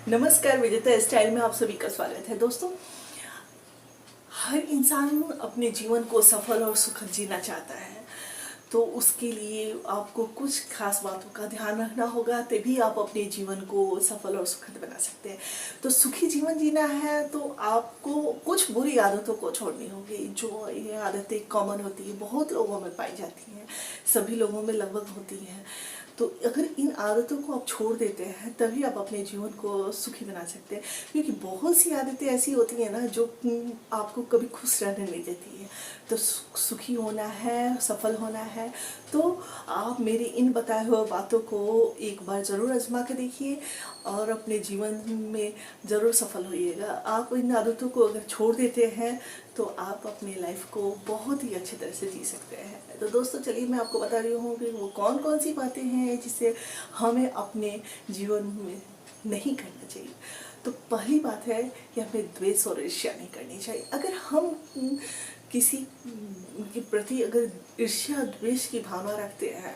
नमस्कार, विजेता स्टाइल में आप सभी का स्वागत है। दोस्तों, हर इंसान अपने जीवन को सफल और सुखद जीना चाहता है, तो उसके लिए आपको कुछ खास बातों का ध्यान रखना होगा, तभी आप अपने जीवन को सफल और सुखद बना सकते हैं। तो सुखी जीवन जीना है तो आपको कुछ बुरी आदतों को छोड़नी होगी। जो ये आदतें कॉमन होती है, बहुत लोगों में पाई जाती हैं, सभी लोगों में लगभग होती हैं। तो अगर इन आदतों को आप छोड़ देते हैं तभी आप अपने जीवन को सुखी बना सकते हैं, क्योंकि बहुत सी आदतें ऐसी होती हैं ना जो आपको कभी खुश रहने नहीं देती है। तो सुखी होना है, सफल होना है, तो आप मेरी इन बताए हुए बातों को एक बार ज़रूर आजमा के देखिए और अपने जीवन में ज़रूर सफल होइएगा। आप इन आदतों को अगर छोड़ देते हैं तो आप अपनी लाइफ को बहुत ही अच्छी तरह से जी सकते हैं। तो दोस्तों, चलिए मैं आपको बता रही हूँ कि वो कौन कौन सी बातें हैं जिसे हमें अपने जीवन में नहीं करना चाहिए। तो पहली बात है कि हमें द्वेष और ईर्ष्या नहीं करनी चाहिए। अगर हम किसी के प्रति अगर ईर्ष्या द्वेष की भावना रखते हैं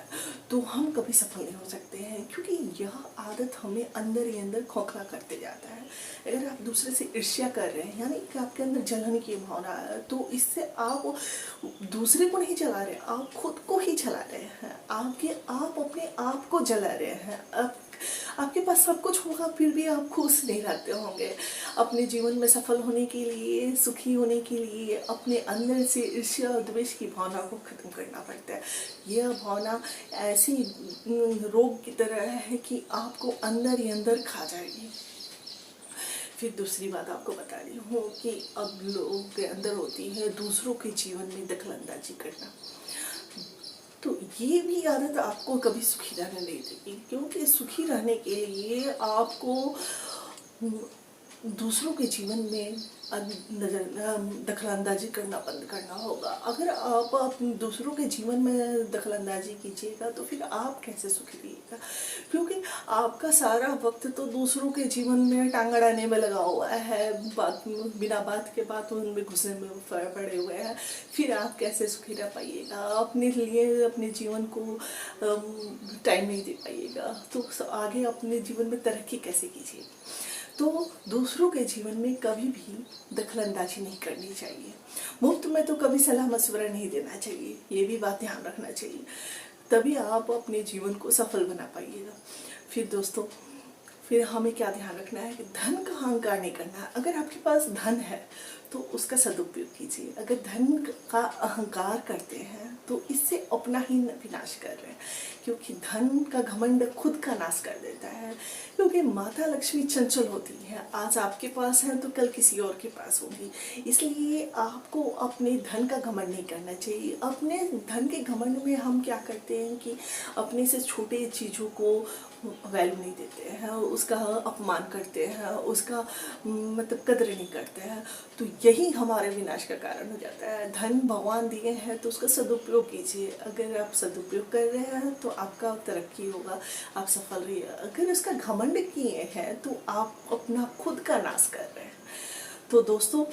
तो हम कभी सफल नहीं हो सकते हैं, क्योंकि यह आदत हमें अंदर ही अंदर खोखला करते जाता है। अगर आप दूसरे से ईर्ष्या कर रहे हैं, यानी कि आपके अंदर जलन की भावना है, तो इससे आप दूसरे को नहीं जला रहे, आप खुद को ही जला रहे हैं। आप अपने आप को जला रहे हैं। आपके पास सब कुछ होगा फिर भी आप खुश नहीं रहते होंगे। अपने जीवन में सफल होने के लिए, सुखी होने के लिए अपने अंदर से ईर्ष्या और द्वेष की भावना को खत्म करना पड़ता है। यह भावना ऐसी रोग की तरह है कि आपको अंदर ही अंदर खा जाएगी। फिर दूसरी बात आपको बता रही हूँ कि अब लोगों के अंदर होती है दूसरों के जीवन में दखलंदाजी करना। तो ये भी आदत आपको कभी सुखी रहने नहीं देगी, क्योंकि सुखी रहने के लिए आपको दूसरों के जीवन में दखलंदाजी करना बंद करना होगा। अगर आप दूसरों के जीवन में दखलंदाजी कीजिएगा तो फिर आप कैसे सुखी रहिएगा, क्योंकि आपका सारा वक्त तो दूसरों के जीवन में टांग अड़ाने में लगा हुआ है। बिना बात के बात उनमें घुसने में पड़े हुए हैं। फिर आप कैसे सुखी रह पाइएगा, अपने लिए अपने जीवन को टाइम नहीं दे पाइएगा, तो आगे अपने जीवन में तरक्की कैसे कीजिएगा। तो दूसरों के जीवन में कभी भी दखलंदाजी नहीं करनी चाहिए। मुफ्त में तो कभी सलाह मशवरा नहीं देना चाहिए, ये भी बात ध्यान रखना चाहिए, तभी आप अपने जीवन को सफल बना पाइएगा। फिर दोस्तों, फिर हमें क्या ध्यान रखना है कि धन का अहंकार नहीं करना है। अगर आपके पास धन है तो उसका सदुपयोग कीजिए। अगर धन का अहंकार करते हैं तो इससे अपना ही विनाश कर रहे हैं, क्योंकि धन का घमंड खुद का नाश कर देता है। क्योंकि माता लक्ष्मी चंचल होती है, आज आपके पास है तो कल किसी और के पास होगी। इसलिए आपको अपने धन का घमंड नहीं करना चाहिए। अपने धन के घमंड में हम क्या करते हैं कि अपने से छोटे चीज़ों को वैल्यू नहीं देते हैं, उसका अपमान करते हैं, उसका मतलब कदर नहीं करते हैं। तो यही हमारे विनाश का कारण हो जाता है। धन भगवान दिए हैं तो उसका सदुपयोग कीजिए। अगर आप सदुपयोग कर रहे हैं तो आपका तरक्की होगा, आप सफल रहिए। अगर उसका घमंड किए हैं तो आप अपना खुद का नाश कर रहे हैं। तो दोस्तों,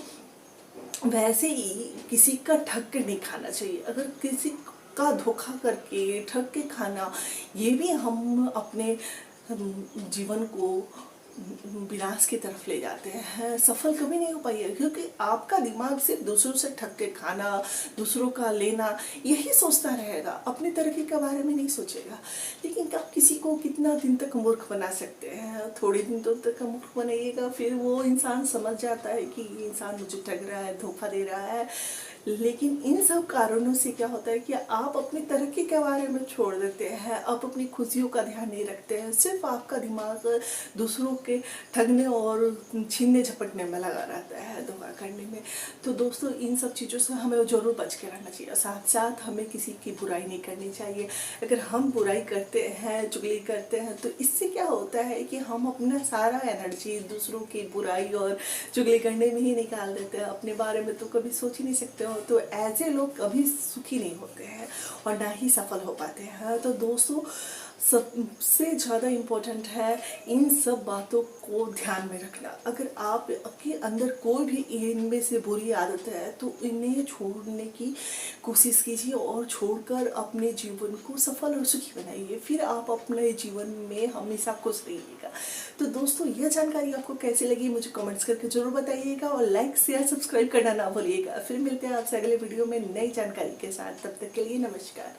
वैसे ही किसी का ठग के नहीं खाना चाहिए। अगर किसी का धोखा करके ठग के खाना, ये भी हम अपने जीवन को विनाश की तरफ ले जाते हैं। सफल कभी नहीं हो पाइए, क्योंकि आपका दिमाग सिर्फ दूसरों से ठग के खाना, दूसरों का लेना, यही सोचता रहेगा, अपनी तरक्की के बारे में नहीं सोचेगा। लेकिन आप किसी को कितना दिन तक मूर्ख बना सकते हैं? थोड़े दिन तो तक मूर्ख बनाइएगा, फिर वो इंसान समझ जाता है कि ये इंसान मुझे ठग रहा है, धोखा दे रहा है। लेकिन इन सब कारणों से क्या होता है कि आप अपनी तरक्की के बारे में छोड़ देते हैं, आप अपनी खुशियों का ध्यान नहीं रखते हैं। सिर्फ आपका दिमाग दूसरों के ठगने और छीनने झपटने में लगा रहता है, धोखा करने में। तो दोस्तों, इन सब चीज़ों से हमें जरूर बच के रहना चाहिए। साथ साथ हमें किसी की बुराई नहीं करनी चाहिए। अगर हम बुराई करते हैं, चुगली करते हैं, तो इससे क्या होता है कि हम अपना सारा एनर्जी दूसरों की बुराई और चुगली करने में ही निकाल देते हैं। अपने बारे में तो कभी सोच ही नहीं सकते हो तो ऐसे लोग कभी सुखी नहीं होते हैं और ना ही सफल हो पाते हैं। तो दोस्तों, सबसे ज़्यादा इम्पोर्टेंट है इन सब बातों को ध्यान में रखना। अगर आपके अंदर कोई भी इनमें से बुरी आदत है तो इन्हें छोड़ने की कोशिश कीजिए और छोड़कर अपने जीवन को सफल और सुखी बनाइए। फिर आप अपने जीवन में हमेशा खुश रहिएगा। तो दोस्तों, यह जानकारी आपको कैसी लगी मुझे कमेंट्स करके जरूर बताइएगा और लाइक शेयर सब्सक्राइब करना ना भूलिएगा। फिर मिलते हैं आपसे अगले वीडियो में नई जानकारी के साथ। तब तक के लिए नमस्कार।